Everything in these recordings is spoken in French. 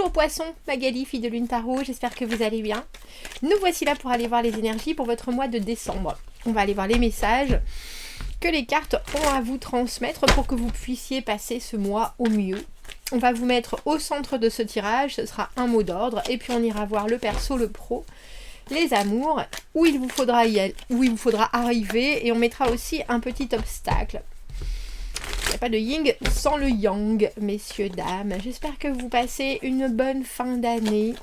Bonjour Poisson, Magali, fille de Lune Tarot, j'espère que vous allez bien. Nous voici là pour aller voir les énergies pour votre mois de décembre. On va aller voir les messages que les cartes ont à vous transmettre pour que vous puissiez passer ce mois au mieux. On va vous mettre au centre de ce tirage, ce sera un mot d'ordre, et puis on ira voir le perso, le pro, les amours, où il vous faudra arriver, et on mettra aussi un petit obstacle. Il n'y a pas de yin sans le yang, messieurs, dames. J'espère que vous passez une bonne fin d'année.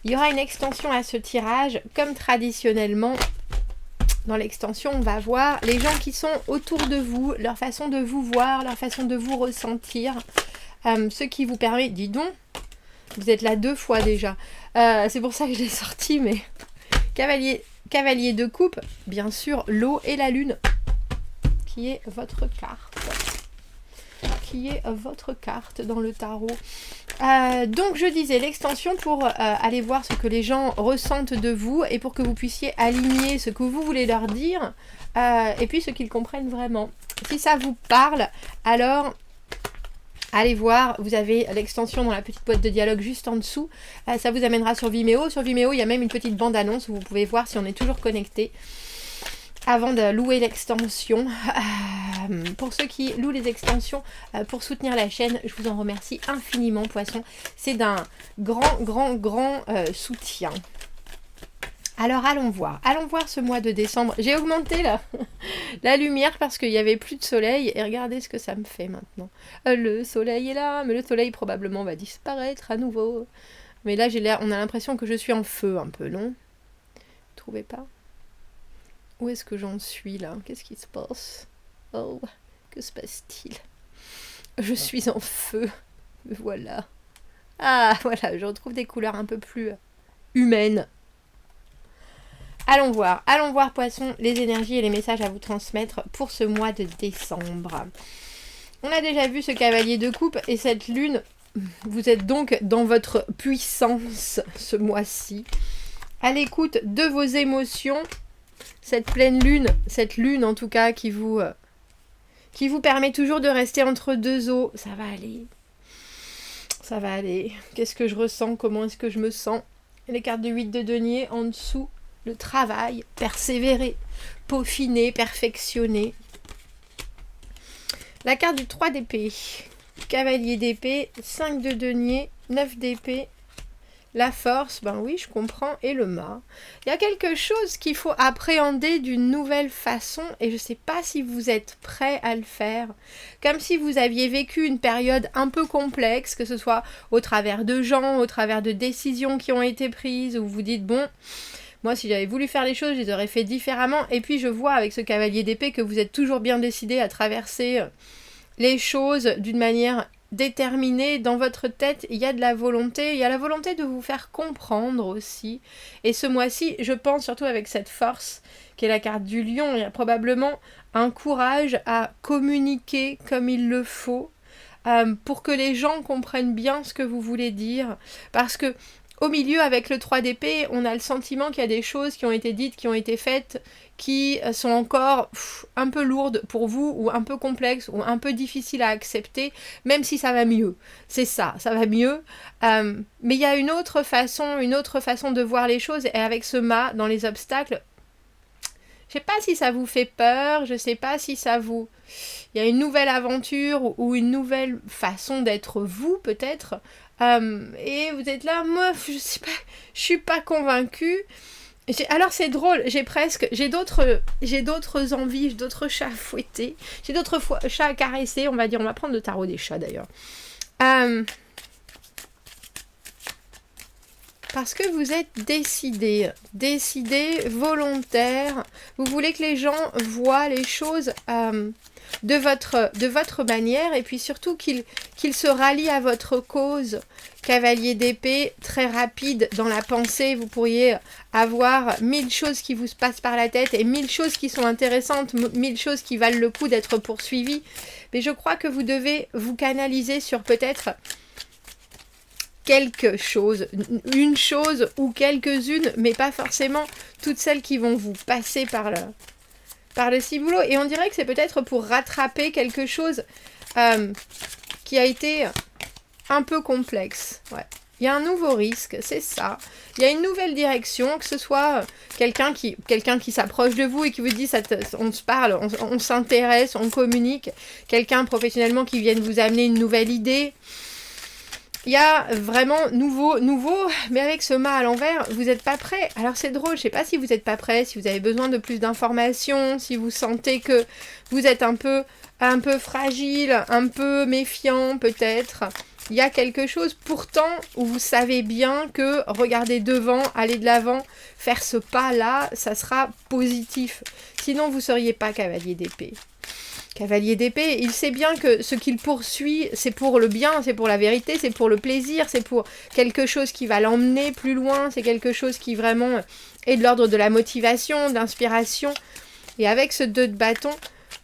Il y aura une extension à ce tirage, comme traditionnellement. Dans l'extension, on va voir les gens qui sont autour de vous, leur façon de vous voir, leur façon de vous ressentir. Ce qui vous permet... Dis donc, vous êtes là 2 fois déjà. C'est pour ça que je l'ai sorti, mais... Cavalier de coupe, bien sûr, l'eau et la lune. Qui est votre carte. Qui est votre carte dans le tarot. Donc je disais l'extension pour aller voir ce que les gens ressentent de vous et pour que vous puissiez aligner ce que vous voulez leur dire et puis ce qu'ils comprennent vraiment. Si ça vous parle, alors allez voir, vous avez l'extension dans la petite boîte de dialogue juste en dessous. Ça vous amènera sur Vimeo. Sur Vimeo, il y a même une petite bande-annonce où vous pouvez voir si on est toujours connecté. Avant de louer l'extension, pour ceux qui louent les extensions pour soutenir la chaîne, je vous en remercie infiniment, Poisson. C'est d'un grand soutien. Alors allons voir ce mois de décembre. J'ai augmenté la lumière parce qu'il n'y avait plus de soleil et regardez ce que ça me fait maintenant. Le soleil est là, mais le soleil probablement va disparaître à nouveau. Mais là on a l'impression que je suis en feu un peu, non? Vous trouvez pas? Où est-ce que j'en suis là? Qu'est-ce qui se passe? Oh, que se passe-t-il? Je suis en feu. Voilà. Ah, voilà, je retrouve des couleurs un peu plus humaines. Allons voir, Poisson, les énergies et les messages à vous transmettre pour ce mois de décembre. On a déjà vu ce cavalier de coupe et cette lune. Vous êtes donc dans votre puissance ce mois-ci. À l'écoute de vos émotions. Cette pleine lune, cette lune en tout cas qui vous permet toujours de rester entre deux eaux. Ça va aller. Ça va aller. Qu'est-ce que je ressens? Comment est-ce que je me sens? Et les cartes de 8 de denier en dessous. Le travail, persévérer, peaufiner, perfectionner. La carte du 3 d'épée. Cavalier d'épée, 5 de denier, 9 d'épée. La force, ben oui, je comprends, et le mât. Il y a quelque chose qu'il faut appréhender d'une nouvelle façon, et je ne sais pas si vous êtes prêt à le faire. Comme si vous aviez vécu une période un peu complexe, que ce soit au travers de gens, au travers de décisions qui ont été prises, où vous vous dites, bon, moi si j'avais voulu faire les choses, je les aurais fait différemment. Et puis je vois avec ce cavalier d'épée que vous êtes toujours bien décidé à traverser les choses d'une manière déterminé. Dans votre tête, il y a de la volonté, il y a la volonté de vous faire comprendre aussi. Et ce mois-ci, je pense surtout avec cette force qui est la carte du lion, il y a probablement un courage à communiquer comme il le faut pour que les gens comprennent bien ce que vous voulez dire. Parce que au milieu, avec le 3 d'épée, on a le sentiment qu'il y a des choses qui ont été dites, qui ont été faites, qui sont encore un peu lourdes pour vous, ou un peu complexes, ou un peu difficiles à accepter, même si ça va mieux. C'est ça va mieux. Mais il y a une autre façon de voir les choses, et avec ce mât dans les obstacles, je sais pas si ça vous fait peur, je sais pas si ça vous... Il y a une nouvelle aventure, ou une nouvelle façon d'être vous, peut-être. Et vous êtes là, moi, je sais pas, je suis pas convaincue. Alors c'est drôle, j'ai d'autres envies, j'ai d'autres chats à fouetter, j'ai d'autres chats à caresser, on va prendre le tarot des chats d'ailleurs. Parce que vous êtes décidé, volontaire, vous voulez que les gens voient les choses de votre manière et puis surtout qu'ils se rallient à votre cause. Cavalier d'épée, très rapide dans la pensée, vous pourriez avoir 1000 choses qui vous passent par la tête et 1000 choses qui sont intéressantes, 1000 choses qui valent le coup d'être poursuivies. Mais je crois que vous devez vous canaliser sur peut-être quelque chose, une chose ou quelques-unes, mais pas forcément toutes celles qui vont vous passer par le ciboulot. Et on dirait que c'est peut-être pour rattraper quelque chose qui a été un peu complexe. Ouais. Il y a un nouveau risque, c'est ça. Il y a une nouvelle direction, que ce soit quelqu'un qui s'approche de vous et qui vous dit, on se parle, on s'intéresse, on communique. Quelqu'un professionnellement qui vienne vous amener une nouvelle idée. Il y a vraiment nouveau, mais avec ce mât à l'envers, vous n'êtes pas prêt. Alors c'est drôle, je ne sais pas si vous n'êtes pas prêt, si vous avez besoin de plus d'informations, si vous sentez que vous êtes un peu fragile, un peu méfiant peut-être. Il y a quelque chose pourtant où vous savez bien que regarder devant, aller de l'avant, faire ce pas-là, ça sera positif. Sinon, vous ne seriez pas cavalier d'épée. Cavalier d'épée, il sait bien que ce qu'il poursuit, c'est pour le bien, c'est pour la vérité, c'est pour le plaisir, c'est pour quelque chose qui va l'emmener plus loin, c'est quelque chose qui vraiment est de l'ordre de la motivation, de l'inspiration. Et avec ce 2 de bâton,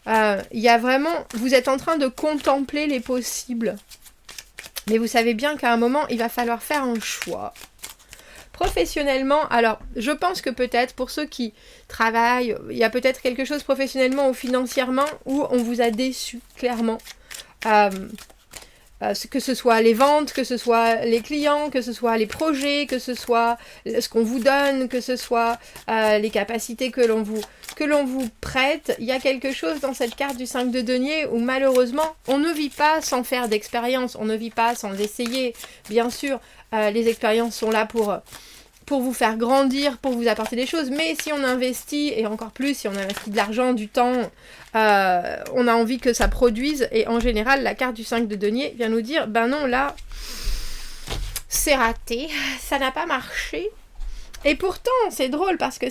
il y a vraiment, vous êtes en train de contempler les possibles. Mais vous savez bien qu'à un moment, il va falloir faire un choix. Professionnellement, alors je pense que peut-être pour ceux qui travaillent, il y a peut-être quelque chose professionnellement ou financièrement où on vous a déçu, clairement. Que ce soit les ventes, que ce soit les clients, que ce soit les projets, que ce soit ce qu'on vous donne, que ce soit les capacités que l'on vous prête. Il y a quelque chose dans cette carte du 5 de denier où malheureusement, on ne vit pas sans faire d'expérience, on ne vit pas sans essayer. Bien sûr, les expériences sont là pour vous faire grandir, pour vous apporter des choses, mais si on investit, et encore plus si on investit de l'argent, du temps, on a envie que ça produise, et en général, la carte du 5 de denier vient nous dire, ben non, là, c'est raté, ça n'a pas marché. Et pourtant, c'est drôle parce que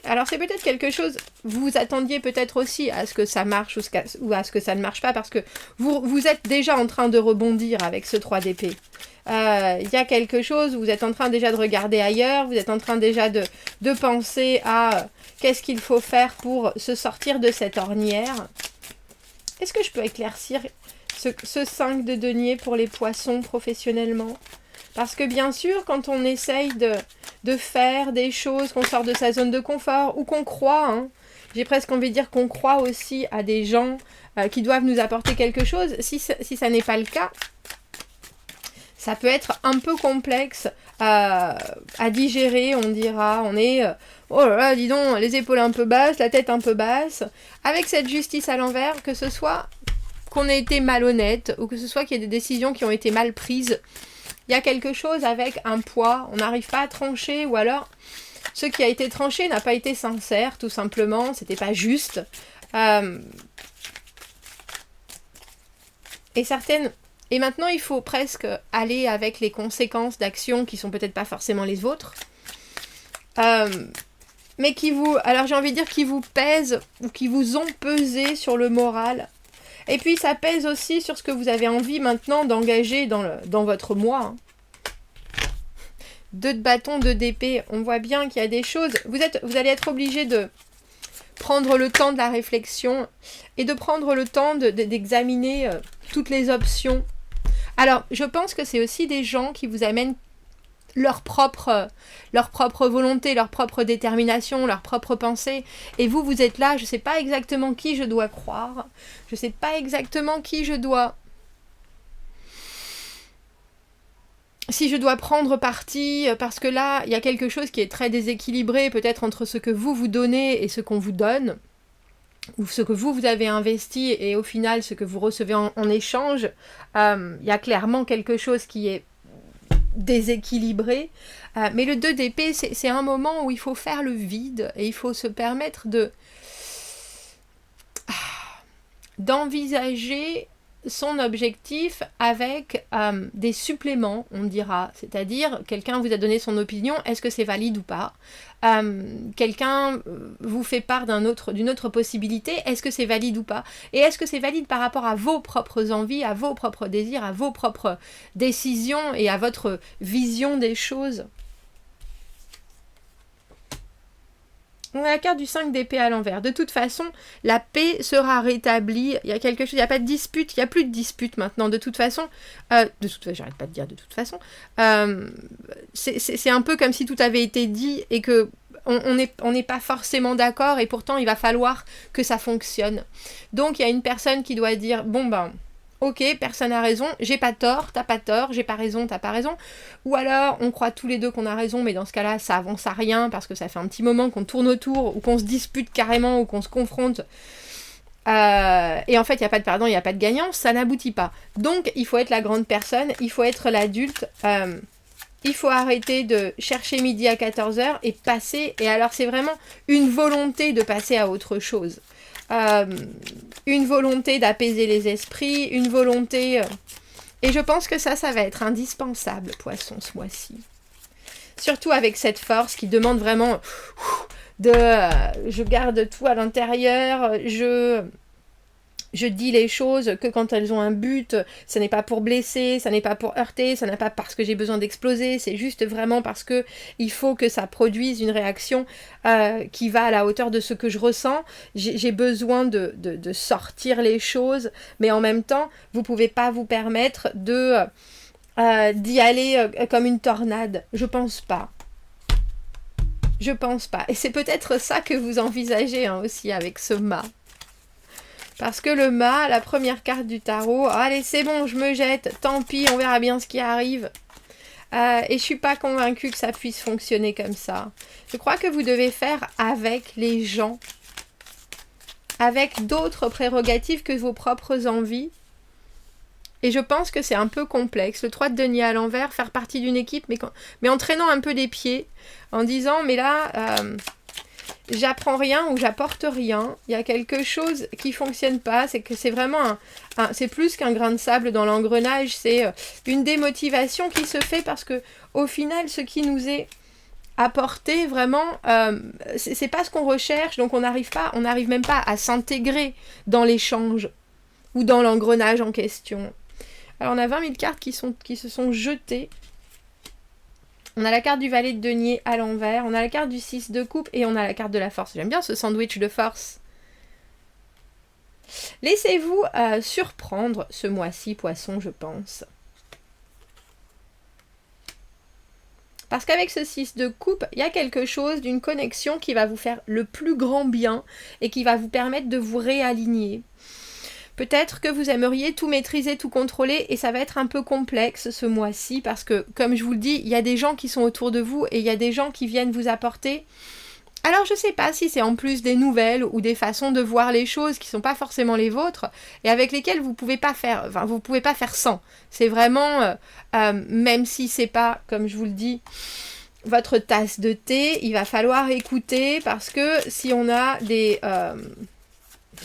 alors c'est peut-être quelque chose, vous vous attendiez peut-être aussi à ce que ça marche ou à ce que ça ne marche pas parce que vous êtes déjà en train de rebondir avec ce 3 d'épée. Il y a quelque chose, vous êtes en train déjà de regarder ailleurs, vous êtes en train déjà de penser à qu'est-ce qu'il faut faire pour se sortir de cette ornière. Est-ce que je peux éclaircir ce 5 de denier pour les poissons professionnellement ? Parce que bien sûr, quand on essaye de faire des choses, qu'on sort de sa zone de confort, ou qu'on croit, j'ai presque envie de dire qu'on croit aussi à des gens qui doivent nous apporter quelque chose, si ça n'est pas le cas, ça peut être un peu complexe à digérer, on dira, on est, oh là là, dis donc, les épaules un peu basses, la tête un peu basse, avec cette justice à l'envers, que ce soit qu'on ait été malhonnête, ou que ce soit qu'il y ait des décisions qui ont été mal prises. Il y a quelque chose avec un poids, on n'arrive pas à trancher, ou alors ce qui a été tranché n'a pas été sincère, tout simplement, c'était pas juste. Et maintenant, il faut presque aller avec les conséquences d'actions qui sont peut-être pas forcément les vôtres, mais alors j'ai envie de dire, qui vous pèsent, ou qui vous ont pesé sur le moral. Et puis ça pèse aussi sur ce que vous avez envie maintenant d'engager dans votre moi. 2 de bâton, 2 d'épée. On voit bien qu'il y a des choses. Vous allez être obligé de prendre le temps de la réflexion et de prendre le temps d'examiner toutes les options. Alors, je pense que c'est aussi des gens qui vous amènent leur propre volonté, leur propre détermination, leur propre pensée. Et vous êtes là, je ne sais pas exactement qui je dois croire, je ne sais pas exactement qui je dois... Si je dois prendre parti, parce que là, il y a quelque chose qui est très déséquilibré, peut-être entre ce que vous donnez et ce qu'on vous donne, ou ce que vous avez investi et au final ce que vous recevez en échange. Il y a clairement quelque chose qui est déséquilibré, mais le 2 d'épée, c'est un moment où il faut faire le vide et il faut se permettre d'envisager son objectif avec des suppléments, on dira, c'est-à-dire quelqu'un vous a donné son opinion, est-ce que c'est valide ou pas, quelqu'un vous fait part d'une autre possibilité, est-ce que c'est valide ou pas, et est-ce que c'est valide par rapport à vos propres envies, à vos propres désirs, à vos propres décisions et à votre vision des choses. On a la carte du 5 d'épée à l'envers. De toute façon, la paix sera rétablie. Il y a quelque chose, il n'y a pas de dispute, il n'y a plus de dispute maintenant. De toute façon, j'arrête pas de dire de toute façon. C'est un peu comme si tout avait été dit et que on n'est pas forcément d'accord et pourtant il va falloir que ça fonctionne. Donc il y a une personne qui doit dire, bon ben, Ok, personne n'a raison, j'ai pas tort, t'as pas tort, j'ai pas raison, t'as pas raison. Ou alors, on croit tous les deux qu'on a raison, mais dans ce cas-là, ça avance à rien, parce que ça fait un petit moment qu'on tourne autour, ou qu'on se dispute carrément, ou qu'on se confronte. Et en fait, il n'y a pas de perdant, il n'y a pas de gagnant, ça n'aboutit pas. Donc, il faut être la grande personne, il faut être l'adulte. Il faut arrêter de chercher midi à 14h et passer. Et alors, c'est vraiment une volonté de passer à autre chose. Une volonté d'apaiser les esprits, une volonté... Et je pense que ça va être indispensable, Poisson, ce mois-ci. Surtout avec cette force qui demande vraiment de... je garde tout à l'intérieur, je dis les choses que quand elles ont un but, ce n'est pas pour blesser, ça n'est pas pour heurter, ça n'est pas parce que j'ai besoin d'exploser, c'est juste vraiment parce que il faut que ça produise une réaction qui va à la hauteur de ce que je ressens. J'ai besoin de sortir les choses, mais en même temps, vous ne pouvez pas vous permettre d'y aller comme une tornade. Je pense pas. Je pense pas. Et c'est peut-être ça que vous envisagez aussi avec ce mât. Parce que le mât, la première carte du tarot, allez c'est bon, je me jette, tant pis, on verra bien ce qui arrive. Et je suis pas convaincue que ça puisse fonctionner comme ça. Je crois que vous devez faire avec les gens, avec d'autres prérogatives que vos propres envies. Et je pense que c'est un peu complexe. Le 3 de denier à l'envers, faire partie d'une équipe, mais en traînant un peu des pieds, en disant, mais là... j'apprends rien ou j'apporte rien, il y a quelque chose qui fonctionne pas, c'est que c'est vraiment c'est plus qu'un grain de sable dans l'engrenage, c'est une démotivation qui se fait parce que au final ce qui nous est apporté vraiment c'est pas ce qu'on recherche, donc on n'arrive même pas à s'intégrer dans l'échange ou dans l'engrenage en question. Alors on a 20 000 cartes qui se sont jetées. On a la carte du valet de denier à l'envers, on a la carte du 6 de coupe et on a la carte de la force. J'aime bien ce sandwich de force. Laissez-vous surprendre ce mois-ci, Poisson, je pense. Parce qu'avec ce 6 de coupe, il y a quelque chose d'une connexion qui va vous faire le plus grand bien et qui va vous permettre de vous réaligner. Peut-être que vous aimeriez tout maîtriser, tout contrôler et ça va être un peu complexe ce mois-ci parce que, comme je vous le dis, il y a des gens qui sont autour de vous et il y a des gens qui viennent vous apporter. Alors je ne sais pas si c'est en plus des nouvelles ou des façons de voir les choses qui ne sont pas forcément les vôtres et avec lesquelles vous ne pouvez pas faire, sans. C'est vraiment, même si c'est pas, comme je vous le dis, votre tasse de thé, il va falloir écouter parce que si on a des...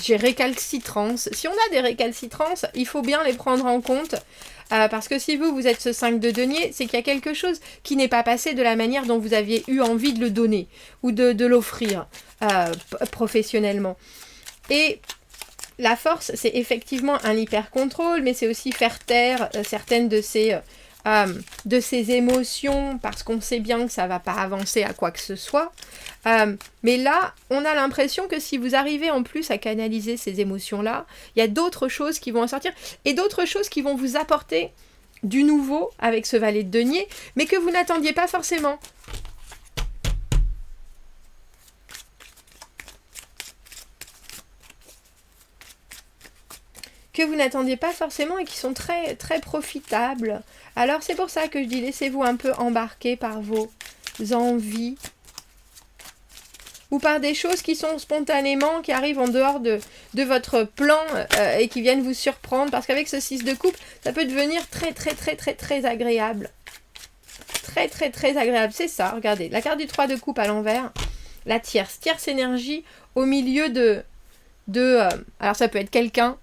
j'ai récalcitrance. Si on a des récalcitrances, il faut bien les prendre en compte. Parce que si vous êtes ce 5 de denier, c'est qu'il y a quelque chose qui n'est pas passé de la manière dont vous aviez eu envie de le donner. Ou de l'offrir professionnellement. Et la force, c'est effectivement un hyper-contrôle, mais c'est aussi faire taire certaines de ces émotions, parce qu'on sait bien que ça ne va pas avancer à quoi que ce soit. Mais là, on a l'impression que si vous arrivez en plus à canaliser ces émotions-là, il y a d'autres choses qui vont en sortir, et d'autres choses qui vont vous apporter du nouveau avec ce valet de denier, mais que vous n'attendiez pas forcément. Que vous n'attendiez pas forcément et qui sont très, très profitables. Alors c'est pour ça que je dis, laissez-vous un peu embarquer par vos envies ou par des choses qui sont spontanément, qui arrivent en dehors de votre plan et qui viennent vous surprendre. Parce qu'avec ce 6 de coupe, ça peut devenir très, très, très, très, très agréable. Très, très, très agréable. C'est ça, regardez. La carte du 3 de coupe à l'envers, la tierce. Tierce énergie au milieu alors ça peut être quelqu'un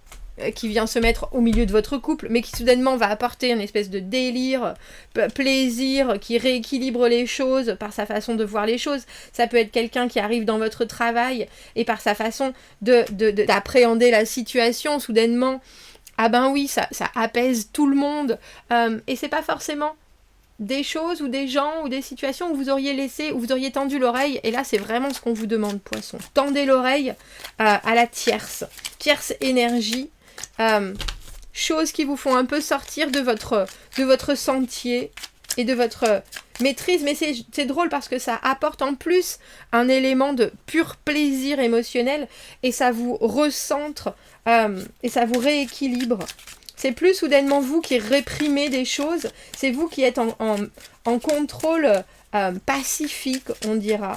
qui vient se mettre au milieu de votre couple, mais qui soudainement va apporter une espèce de délire, plaisir, qui rééquilibre les choses par sa façon de voir les choses. Ça peut être quelqu'un qui arrive dans votre travail et par sa façon d'appréhender la situation, soudainement, ah ben oui, ça apaise tout le monde. Et c'est pas forcément des choses ou des gens ou des situations où vous auriez tendu l'oreille, et là c'est vraiment ce qu'on vous demande, Poisson. Tendez l'oreille à la tierce énergie. Choses qui vous font un peu sortir de votre sentier et de votre maîtrise, mais c'est drôle parce que ça apporte en plus un élément de pur plaisir émotionnel et ça vous recentre et ça vous rééquilibre C'est plus soudainement vous qui réprimez des choses. C'est vous qui êtes en contrôle pacifique, on dira.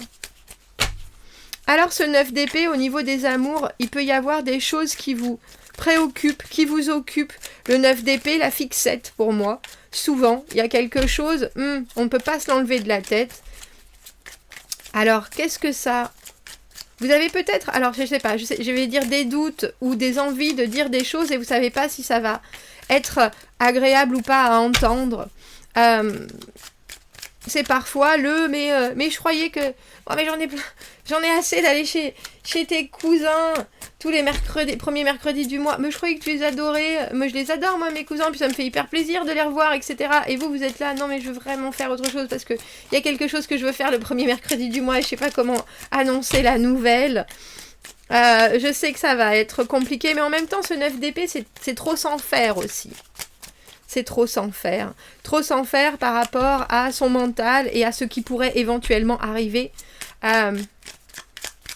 Alors ce 9 d'épée, au niveau des amours, il peut y avoir des choses qui vous préoccupent, qui vous occupent. Le 9 d'épée, la fixette pour moi. Souvent, il y a quelque chose, on ne peut pas se l'enlever de la tête. Alors, qu'est-ce que ça... Vous avez peut-être, alors je sais pas, je vais dire des doutes ou des envies de dire des choses et vous savez pas si ça va être agréable ou pas à entendre. C'est parfois mais je croyais que... Oh mais j'en ai assez d'aller chez tes cousins tous les premiers mercredis du mois. Mais je croyais que tu les adorais. Moi je les adore moi mes cousins, puis ça me fait hyper plaisir de les revoir, etc. Et vous êtes là, non mais je veux vraiment faire autre chose parce que il y a quelque chose que je veux faire le premier mercredi du mois et je sais pas comment annoncer la nouvelle. Je sais que ça va être compliqué, mais en même temps ce 9 d'épée c'est trop sans faire aussi. C'est trop sans faire. Trop sans faire par rapport à son mental et à ce qui pourrait éventuellement arriver.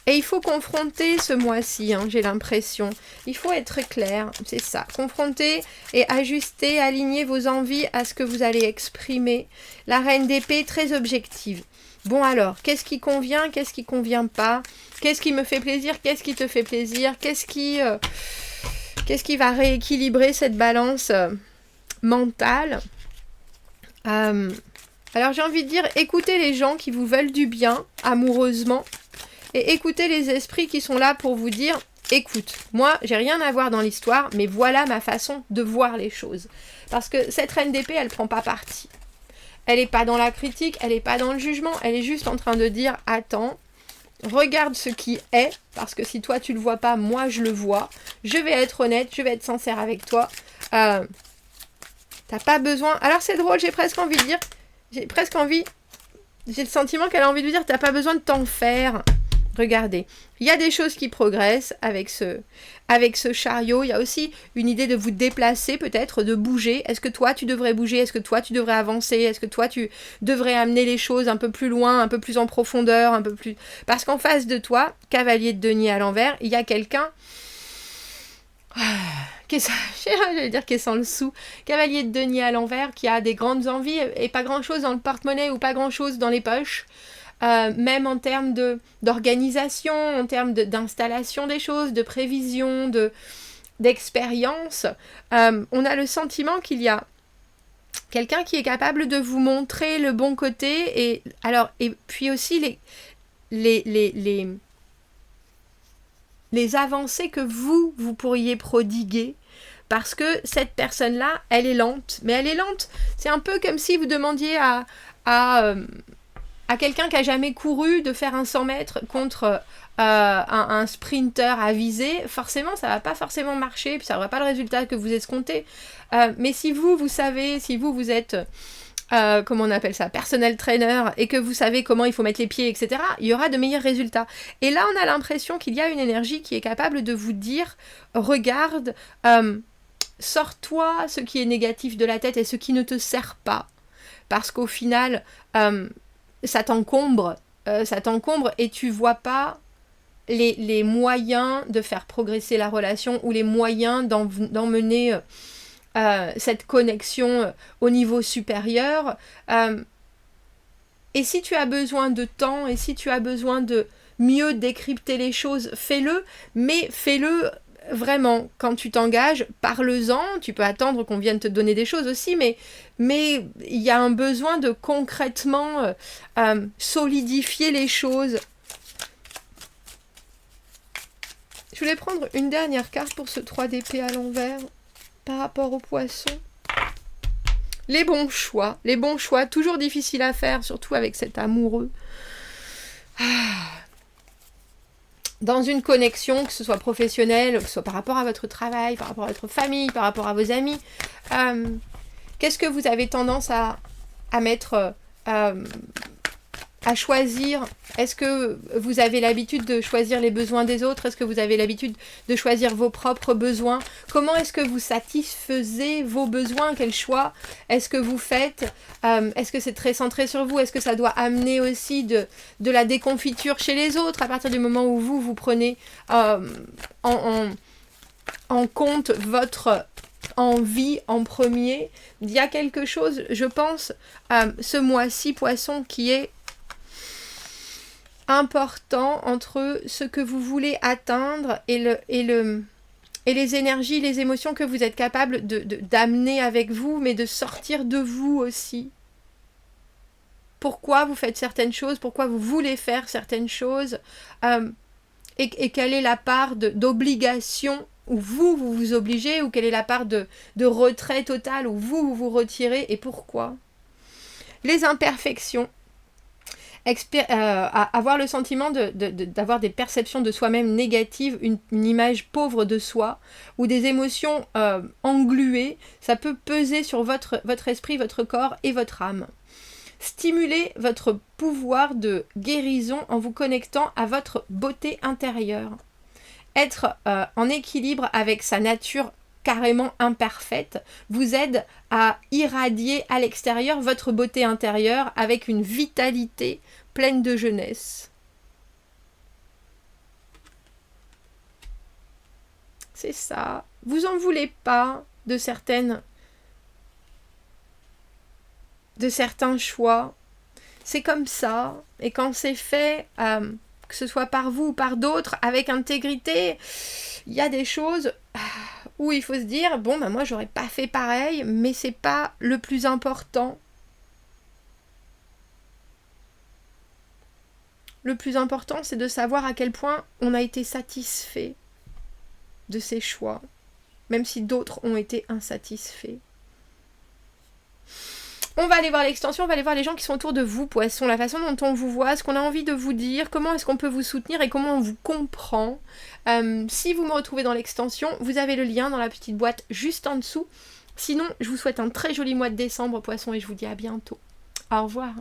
Et il faut confronter ce mois-ci, hein, j'ai l'impression. Il faut être clair, c'est ça. Confronter et ajuster, aligner vos envies à ce que vous allez exprimer. La reine d'épée, très objective. Bon alors, qu'est-ce qui convient, qu'est-ce qui convient pas? Qu'est-ce qui me fait plaisir, qu'est-ce qui te fait plaisir? Qu'est-ce qui va rééquilibrer cette balance mentale? Alors j'ai envie de dire, écoutez les gens qui vous veulent du bien, amoureusement. Et écoutez les esprits qui sont là pour vous dire, écoute, moi, j'ai rien à voir dans l'histoire, mais voilà ma façon de voir les choses. Parce que cette reine d'épée, elle prend pas parti. Elle n'est pas dans la critique, elle n'est pas dans le jugement, elle est juste en train de dire, attends, regarde ce qui est, parce que si toi tu le vois pas, moi je le vois. Je vais être honnête, je vais être sincère avec toi. T'as pas besoin... Alors c'est drôle, j'ai presque envie de dire, j'ai le sentiment qu'elle a envie de dire, t'as pas besoin de t'en faire. Regardez, il y a des choses qui progressent avec ce chariot. Il y a aussi une idée de vous déplacer peut-être, de bouger. Est-ce que toi tu devrais bouger? Est-ce que toi tu devrais avancer? Est-ce que toi tu devrais amener les choses un peu plus loin, un peu plus en profondeur, un peu plus... Parce qu'en face de toi, cavalier de denier à l'envers, il y a quelqu'un... j'allais dire qui est sans le sou. Cavalier de denier à l'envers, qui a des grandes envies et pas grand-chose dans le porte-monnaie ou pas grand-chose dans les poches. Même en termes d'organisation, en termes d'installation des choses, de prévision, d'expérience, on a le sentiment qu'il y a quelqu'un qui est capable de vous montrer le bon côté et puis aussi les avancées que vous pourriez prodiguer. Parce que cette personne-là, elle est lente. Mais elle est lente, c'est un peu comme si vous demandiez à quelqu'un qui a jamais couru de faire un 100 mètres contre un sprinter avisé. Forcément, ça va pas forcément marcher, puis ça n'aura pas le résultat que vous escomptez. Mais si vous savez, si vous êtes... comment on appelle ça, personnel trainer, et que vous savez comment il faut mettre les pieds, etc., il y aura de meilleurs résultats. Et là, on a l'impression qu'il y a une énergie qui est capable de vous dire, regarde, sors-toi ce qui est négatif de la tête et ce qui ne te sert pas. Parce qu'au final, ça t'encombre et tu vois pas les moyens de faire progresser la relation ou les moyens d'emmener... cette connexion au niveau supérieur. Et si tu as besoin de temps, et si tu as besoin de mieux décrypter les choses, fais-le, mais fais-le vraiment. Quand tu t'engages, parle-en. Tu peux attendre qu'on vienne te donner des choses aussi, mais il y a un besoin de concrètement solidifier les choses. Je voulais prendre une dernière carte pour ce 3 d'épée à l'envers. Par rapport aux poissons, les bons choix, toujours difficiles à faire, surtout avec cet amoureux. Dans une connexion, que ce soit professionnelle, que ce soit par rapport à votre travail, par rapport à votre famille, par rapport à vos amis, qu'est-ce que vous avez tendance à mettre, à choisir? Est-ce que vous avez l'habitude de choisir les besoins des autres? Est-ce que vous avez l'habitude de choisir vos propres besoins? Comment est-ce que vous satisfaisez vos besoins? Quel choix est-ce que vous faites? Est-ce que c'est très centré sur vous? Est-ce que ça doit amener aussi de la déconfiture chez les autres à partir du moment où vous prenez en compte votre en vie en premier. Il y a quelque chose, je pense, ce mois-ci, Poisson, qui est important entre ce que vous voulez atteindre et les énergies, les émotions que vous êtes capable d'amener avec vous, mais de sortir de vous aussi. Pourquoi vous faites certaines choses, pourquoi vous voulez faire certaines choses, et quelle est la part d'obligation où vous vous obligez, ou quelle est la part de retrait total où vous vous retirez, et pourquoi. Les imperfections, avoir le sentiment d'avoir des perceptions de soi-même négatives, une image pauvre de soi, ou des émotions engluées, ça peut peser sur votre esprit, votre corps et votre âme. Stimulez votre pouvoir de guérison en vous connectant à votre beauté intérieure. Être en équilibre avec sa nature carrément imparfaite vous aide à irradier à l'extérieur votre beauté intérieure avec une vitalité pleine de jeunesse. C'est ça. Vous en voulez pas de certains choix. C'est comme ça. Et quand c'est fait, que ce soit par vous ou par d'autres, avec intégrité, il y a des choses où il faut se dire, bon, moi j'aurais pas fait pareil, mais c'est pas le plus important. Le plus important, c'est de savoir à quel point on a été satisfait de ses choix, même si d'autres ont été insatisfaits. On va aller voir l'extension, on va aller voir les gens qui sont autour de vous, Poisson, la façon dont on vous voit, ce qu'on a envie de vous dire, comment est-ce qu'on peut vous soutenir et comment on vous comprend. Si vous me retrouvez dans l'extension, vous avez le lien dans la petite boîte juste en dessous. Sinon, je vous souhaite un très joli mois de décembre, Poisson, et je vous dis à bientôt. Au revoir.